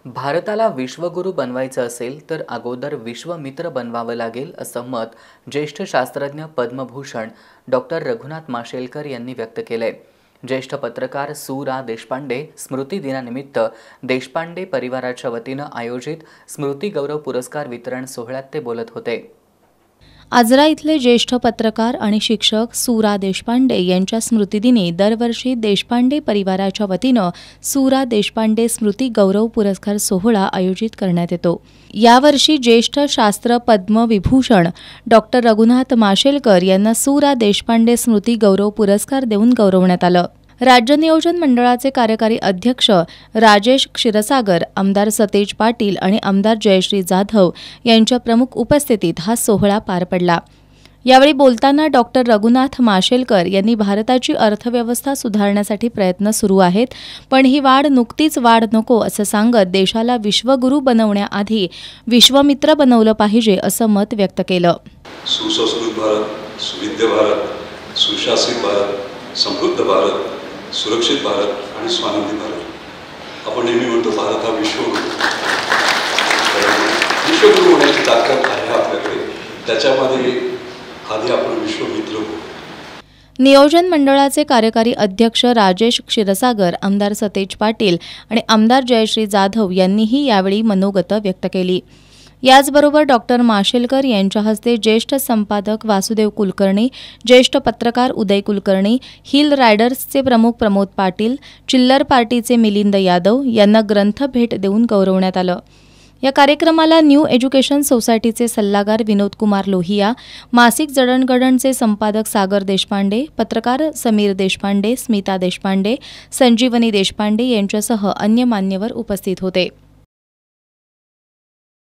भारताला विश्वगुरू बनवायचं असेल तर अगोदर विश्वमित्र बनवावं लागेल असं मत ज्येष्ठ शास्त्रज्ञ पद्मभूषण डॉक्टर रघुनाथ माशेलकर यांनी व्यक्त केलंय। ज्येष्ठ पत्रकार सु. रा. देशपांडे स्मृती दिनानिमित्त देशपांडे परिवाराच्या वतीनं आयोजित स्मृती गौरव पुरस्कार वितरण सोहळ्यात ते बोलत होते। आजरा इथले ज्येष्ठ पत्रकार आणि शिक्षक सु. रा. देशपांडे यांच्या स्मृतिदिनी दरवर्षी देशपांडे परिवाराच्या वतीनं सु. रा. देशपांडे स्मृती गौरव पुरस्कार सोहळा आयोजित करण्यात येतो। यावर्षी ज्येष्ठ शास्त्र पद्मविभूषण डॉक्टर रघुनाथ माशेलकर यांना सु. रा. देशपांडे स्मृती गौरव पुरस्कार देऊन गौरवण्यात आलं। राज्य नियोजन मंडळाचे कार्यकारी अध्यक्ष राजेश क्षीरसागर, आमदार सतेज पाटील आणि आमदार जयश्री जाधव यांच्या प्रमुख उपस्थितीत हा सोहळा पार पडला। यावेळी बोलताना डॉक्टर रघुनाथ माशेलकर यांनी भारताची अर्थव्यवस्था सुधारण्यासाठी प्रयत्न सुरू आहेत, पण ही वाढ नुकतीच वाढ नको असं सांगत देशाला विश्वगुरू बनवण्याआधी विश्वमित्र बनवलं पाहिजे असं मत व्यक्त केलं। सुसंस्कृत भारत, सुविद्य भारत, सुशासित भारत, समृद्ध भारत, सुरक्षित भारत आणि स्वावलंबी भारत। आपण नेहमी म्हणतो भारत हा विश्वगुरू होण्याची ताकद आहे आपल्याकडे, त्याच्यामध्ये आधी आपण विश्वमित्र होऊ। नियोजन मंडळाचे कार्यकारी अध्यक्ष राजेश क्षीरसागर, आमदार सतेज पाटील आणि आमदार जयश्री जाधव यांनीही यावेळी मनोगत व्यक्त केली। याचबरोबर डॉक्टर माशेलकर यांच्या हस्ते ज्येष्ठ संपादक वासुदेव कुलकर्णी, ज्येष्ठ पत्रकार उदय कुलकर्णी, हिल रायडर्सचे प्रमुख प्रमोद पाटील, चिल्लर पार्टीचे मिलिंद यादव यांना ग्रंथ भेट देऊन गौरवण्यात आलं। या कार्यक्रमाला न्यू एज्युकेशन सोसायटीचे सल्लागार विनोद कुमार लोहिया, मासिक जडणघडणचे संपादक सागर देशपांडे, पत्रकार समीर देशपांडे, स्मिता देशपांडे, संजीवनी देशपांडे यांच्यासह अन्य मान्यवर उपस्थित होते।